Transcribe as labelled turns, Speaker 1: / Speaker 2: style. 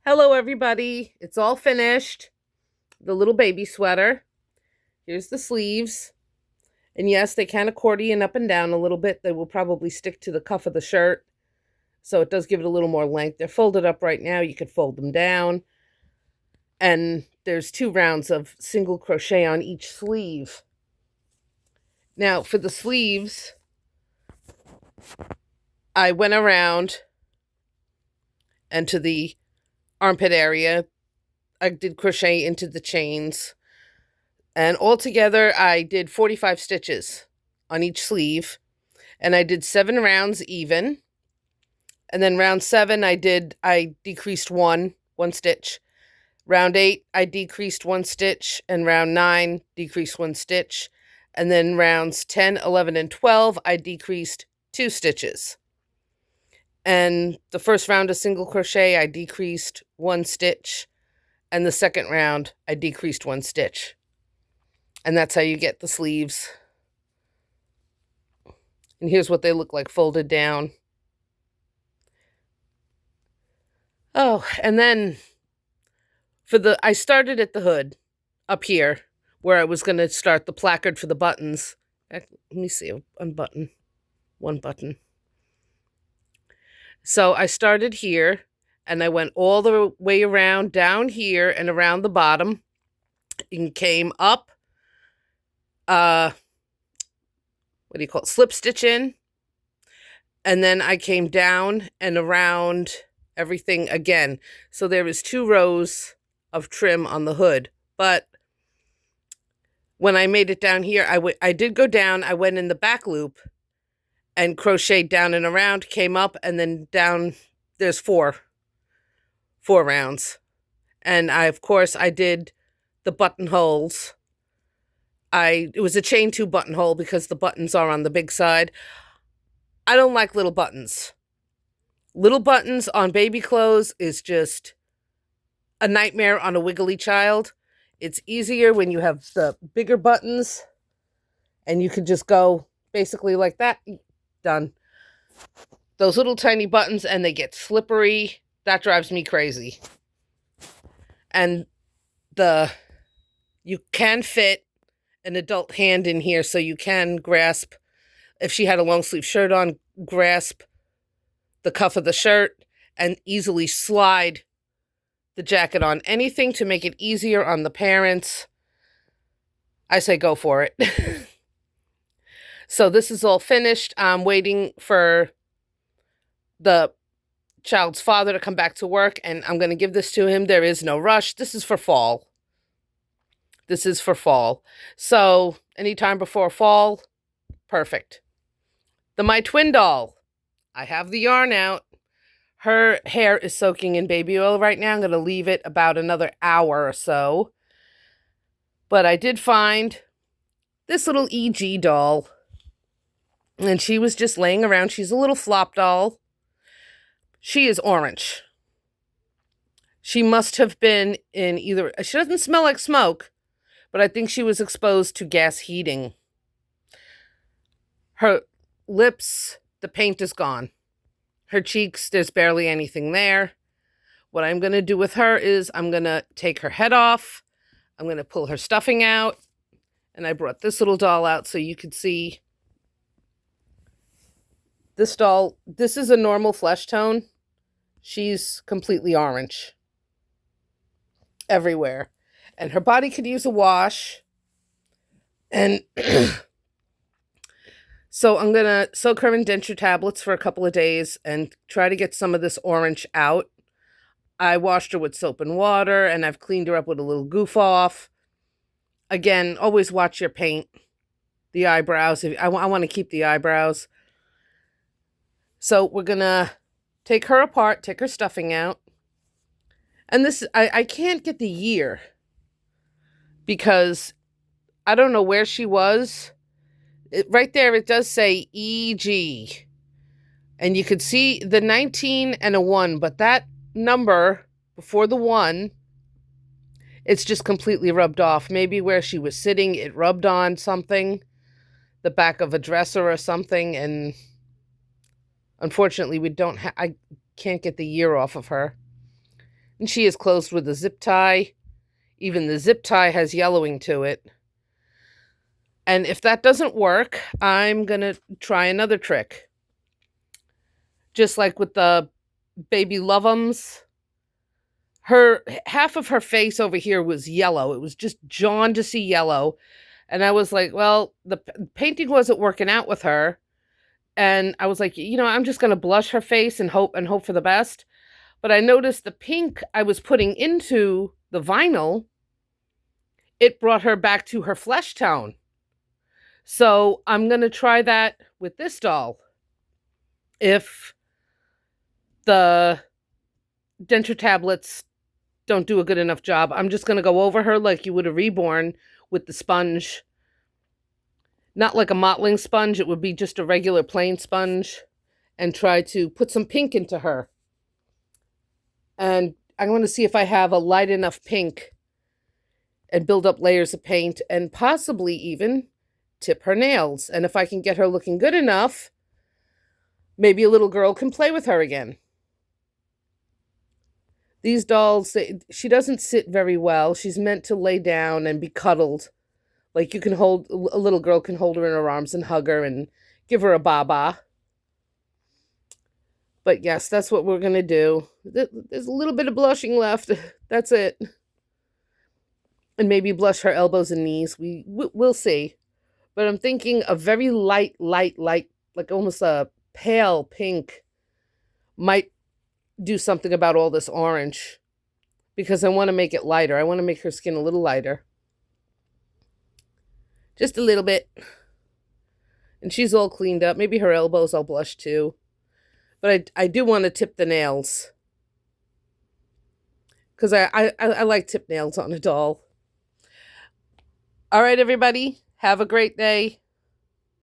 Speaker 1: Hello, everybody. It's all finished. The little baby sweater. Here's the sleeves. And yes, they can accordion up and down a little bit. They will probably stick to the cuff of the shirt. So it does give it a little more length. They're folded up right now. You could fold them down. And there's 2 rounds of single crochet on each sleeve. Now, for the sleeves, I went around and to the armpit area. I did crochet into the chains. And altogether, I did 45 stitches on each sleeve. And I did 7 rounds even. And then round 7, I decreased one stitch. Round 8, I decreased 1 stitch. And round 9, decreased 1 stitch. And then rounds 10, 11, and 12, I decreased 2 stitches. And the first round of single crochet, I decreased 1 stitch. And the second round, I decreased 1 stitch. And that's how you get the sleeves. And here's what they look like folded down. Oh, and then I started at the hood up here where I was going to start the placard for the buttons. Let me see, unbutton one button. So I started here and I went all the way around down here and around the bottom and came up, slip stitch in. And then I came down and around everything again. So there is 2 rows of trim on the hood. But when I made it down here, I did go down. I went in the back loop and crocheted down and around, came up, and then down. There's 4 rounds. And of course, I did the buttonholes. It was a chain 2 buttonhole because the buttons are on the big side. I don't like little buttons. Little buttons on baby clothes is just a nightmare on a wiggly child. It's easier when you have the bigger buttons and you can just go basically like that. Done. Those little tiny buttons and they get slippery. That drives me crazy. And you can fit an adult hand in here so you can grasp, if she had a long sleeve shirt on, grasp the cuff of the shirt and easily slide the jacket on. Anything to make it easier on the parents, I say go for it. So this is all finished. I'm waiting for the child's father to come back to work, and I'm going to give this to him. There is no rush. This is for fall. So anytime before fall, perfect. My twin doll. I have the yarn out. Her hair is soaking in baby oil right now. I'm going to leave it about another hour or so. But I did find this little EG doll. And she was just laying around. She's a little flop doll. She is orange. She must have been in she doesn't smell like smoke, but I think she was exposed to gas heating. Her lips, the paint is gone. Her cheeks, there's barely anything there. What I'm going to do with her is I'm going to take her head off. I'm going to pull her stuffing out. And I brought this little doll out so you could see. This doll, this is a normal flesh tone. She's completely orange everywhere. And her body could use a wash. And so I'm going to soak her in denture tablets for a couple of days and try to get some of this orange out. I washed her with soap and water, and I've cleaned her up with a little goof off. Again, always watch your paint. The eyebrows. I want to keep the eyebrows. So we're going to take her apart, take her stuffing out. And this, I can't get the year because I don't know where she was. Right there, it does say EG. And you could see the 19 and a 1, but that number before the 1, it's just completely rubbed off. Maybe where she was sitting, it rubbed on something, the back of a dresser or something, and unfortunately, I can't get the year off of her. And she is closed with a zip tie. Even the zip tie has yellowing to it. And if that doesn't work, I'm going to try another trick. Just like with the baby Love'ems, her half of her face over here was yellow. It was just jaundicey yellow. And I was like, well, the painting wasn't working out with her. And I was like, I'm just going to blush her face and hope for the best. But I noticed the pink I was putting into the vinyl, it brought her back to her flesh tone. So I'm going to try that with this doll. If the denture tablets don't do a good enough job, I'm just going to go over her like you would a reborn with the sponge. Not like a mottling sponge, it would be just a regular plain sponge, and try to put some pink into her. And I'm going to see if I have a light enough pink and build up layers of paint and possibly even tip her nails. And if I can get her looking good enough, maybe a little girl can play with her again. These dolls, she doesn't sit very well. She's meant to lay down and be cuddled. Like a little girl can hold her in her arms and hug her and give her a baba. But yes, that's what we're going to do. There's a little bit of blushing left. That's it. And maybe blush her elbows and knees. We'll see. But I'm thinking a very light, like almost a pale pink might do something about all this orange. Because I want to make it lighter. I want to make her skin a little lighter. Just a little bit. And she's all cleaned up. Maybe her elbows I'll blush too. But I do want to tip the nails. Because I like tip nails on a doll. All right, everybody. Have a great day.